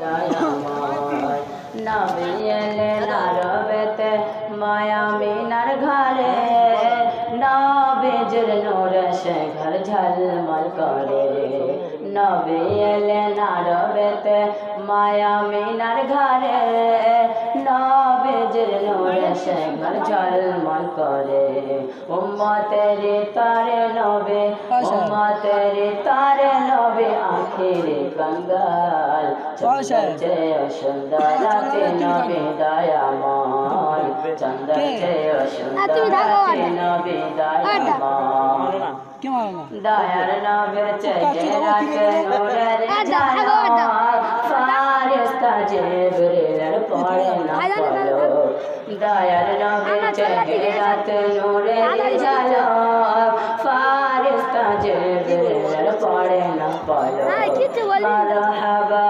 দয়াময় নবী এলেন আরবেতে মায়া মিনার ঘরে নবীজির নূরে সে ঘর ঝলমল করে নবী এলেন আরবেতে মায়া মিনার ঘরে নবীজির নূরে সে ঘর ঝলমল করে উম্মতের তারে নবী উম্মতের তারে নবী আখিরে কঙ্গাল চন্দ্র সুন্দর রাতে নবী দয়াময় চন্দ্র সুন্দর নবী দয়াময় দয়ার নবীর চেহারাতে নূরের ঝলক ফারিস্তা জিবরিলের পড়ে না পলক দয়ার নবীর চেহারাতে নূরের ঝলক ফারিস্তা জিবরিলের পড়ে না পলক মারহাবা